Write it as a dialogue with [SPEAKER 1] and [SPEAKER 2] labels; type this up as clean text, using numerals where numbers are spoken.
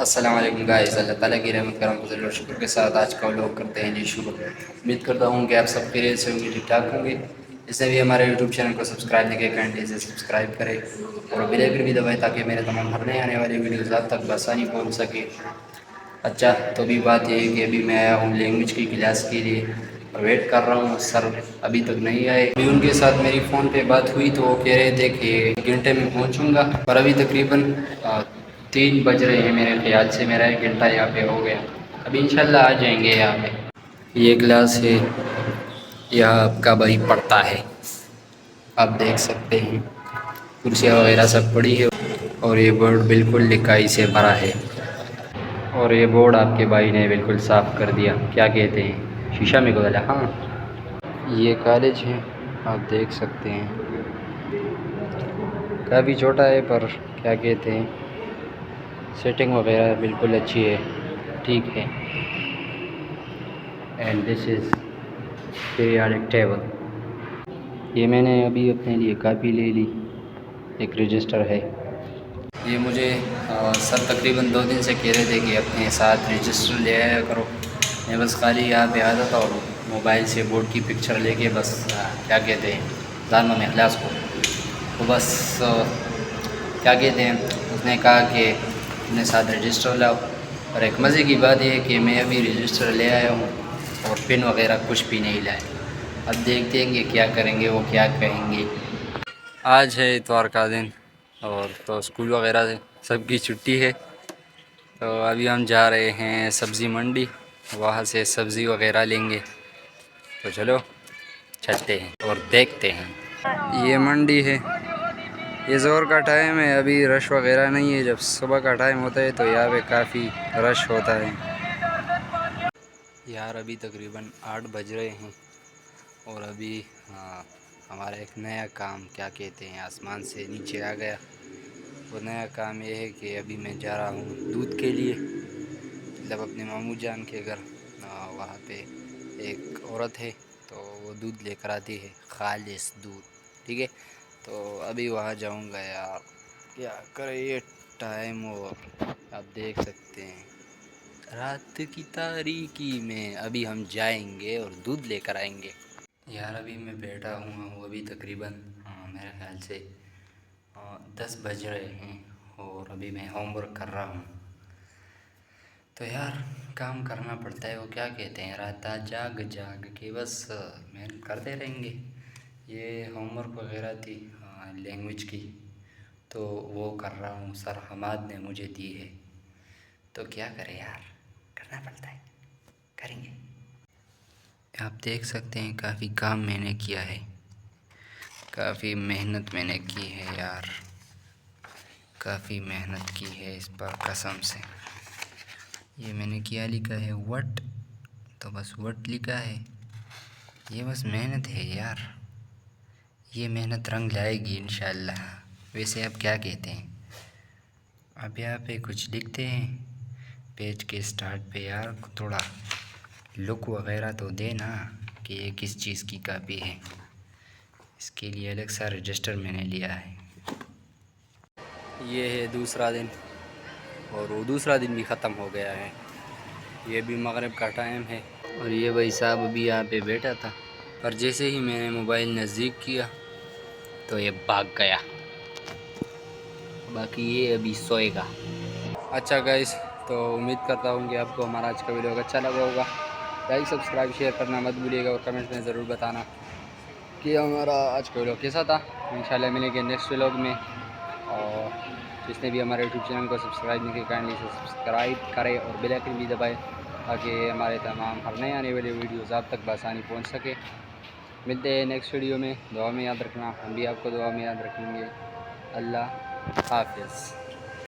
[SPEAKER 1] अस्सलाम वालेकुम गाइस, अल्लाह ताला की रहमत करम फजल और शुक्र के साथ आज का व्लॉग करते हैं जी शुरू। उम्मीद करता हूँ कि आप सब खैरियत से होंगे, ठीक ठाक होंगे। इससे भी हमारे यूट्यूब चैनल को सब्सक्राइब नहीं किया काइंडली से सब्सक्राइब करें और बेल आइकन भी दबाएं ताकि मेरे तमाम हर नए आने वाली वीडियोज़ आप तक बसानी पहुँच सके। अच्छा, तो अभी बात यह है कि अभी मैं आया हूँ लैंग्वेज की क्लास के लिए और वेट कर रहा हूँ, सर अभी तक नहीं आए। अभी उनके साथ मेरी फ़ोन पे बात हुई तो वो कह रहे थे कि 1 घंटे में पहुँचूँगा, पर अभी तकरीबन 3 बज रहे हैं मेरे ख्याल से। मेरा 1 घंटा यहाँ पे हो गया, अभी इंशाल्लाह आ जाएंगे यहाँ पे। ये क्लास है, यहाँ आपका भाई पढ़ता है, आप देख सकते हैं कुर्सियाँ वगैरह सब पड़ी है और ये बोर्ड बिल्कुल लिखाई से भरा है और ये बोर्ड आपके भाई ने बिल्कुल साफ़ कर दिया। क्या कहते हैं, शीशा में को डाला। हाँ, ये कॉलेज है, आप देख सकते हैं, काफ़ी छोटा है पर क्या कहते हैं सेटिंग वगैरह बिल्कुल अच्छी है, ठीक है। And this is periodic table. ये मैंने अभी अपने लिए कापी ले ली, एक रजिस्टर है। ये मुझे सर तकरीबन 2 दिन से कह रहे थे कि अपने साथ रजिस्टर ले आया करो। मैं बस खाली यहाँ पे आता था और मोबाइल से बोर्ड की पिक्चर लेके बस क्या कहते हैं जानों में खलास को, तो बस क्या कहते हैं उसने कहा कि अपने साथ रजिस्टर लाओ। और एक मज़े की बात यह है कि मैं अभी रजिस्टर ले आया हूँ और पेन वगैरह कुछ भी नहीं लाए। अब देखते हैं कि क्या करेंगे, वो क्या कहेंगे। आज है इतवार का दिन और तो स्कूल वगैरह से सबकी छुट्टी है, तो अभी हम जा रहे हैं सब्ज़ी मंडी, वहाँ से सब्ज़ी वगैरह लेंगे। तो चलो चलते हैं और देखते हैं। ये मंडी है, ये ज़ोर का टाइम है, अभी रश वगैरह नहीं है। जब सुबह का टाइम होता है तो यहाँ पे काफ़ी रश होता है। यार अभी तकरीबन 8 बज रहे हैं और अभी हमारा एक नया काम क्या कहते हैं आसमान से नीचे आ गया। वो नया काम ये है कि अभी मैं जा रहा हूँ दूध के लिए, मतलब अपने मामू जान के घर। वहाँ पे एक औरत है तो वो दूध लेकर आती है, खालिस दूध, ठीक है। तो अभी वहाँ जाऊँगा यार, क्या करे ये टाइम। और आप देख सकते हैं रात की तारीकी में अभी हम जाएंगे और दूध लेकर आएंगे। यार अभी मैं बैठा हुआ हूँ, अभी तकरीबन मेरे ख्याल से 10 बज रहे हैं और अभी मैं होमवर्क कर रहा हूँ। तो यार काम करना पड़ता है, वो क्या कहते हैं रात जाग जाग के बस मेहनत करते रहेंगे। ये होमवर्क वगैरह थी लैंग्वेज की, तो वो कर रहा हूँ, सर हमाद ने मुझे दी है, तो क्या करें यार, करना पड़ता है, करेंगे। आप देख सकते हैं काफ़ी काम मैंने किया है, काफ़ी मेहनत मैंने की है यार, काफ़ी मेहनत की है इस पर कसम से। ये मैंने क्या लिखा है, वट, तो बस वट लिखा है। ये बस मेहनत है यार, ये मेहनत रंग लाएगी इंशाल्लाह। वैसे आप क्या कहते हैं, अब यहाँ पे कुछ लिखते हैं पेज के स्टार्ट पे। यार थोड़ा लुक वगैरह तो देना कि ये किस चीज़ की कापी है। इसके लिए अलग सा रजिस्टर मैंने लिया है। ये है दूसरा दिन और वो दूसरा दिन भी ख़त्म हो गया है। ये भी मगरिब का टाइम है और ये भाई साहब अभी यहाँ पे बैठा था, पर जैसे ही मैंने मोबाइल नज़दीक किया तो ये भाग गया, बाकी ये अभी सोएगा। अच्छा गाइस, तो उम्मीद करता हूँ कि आपको हमारा आज का वीडियो अच्छा लगा होगा। लाइक सब्सक्राइब शेयर करना मत भूलिएगा और कमेंट में ज़रूर बताना कि हमारा आज का वीडियो कैसा था। इंशाल्लाह मिलेंगे नेक्स्ट व्लॉग में। और जिसने भी हमारे यूट्यूब चैनल को सब्सक्राइब नहीं किया काइंडली से सब्सक्राइब करें और बेल आइकन भी दबाएं ताकि हमारे तमाम हर नए आने वाले वीडियोज़ आप तक बआसानी पहुँच सके। मिलते हैं नेक्स्ट वीडियो में, दुआ में याद रखना, हम भी आपको दुआ में याद रखेंगे। अल्लाह हाफ़िज़।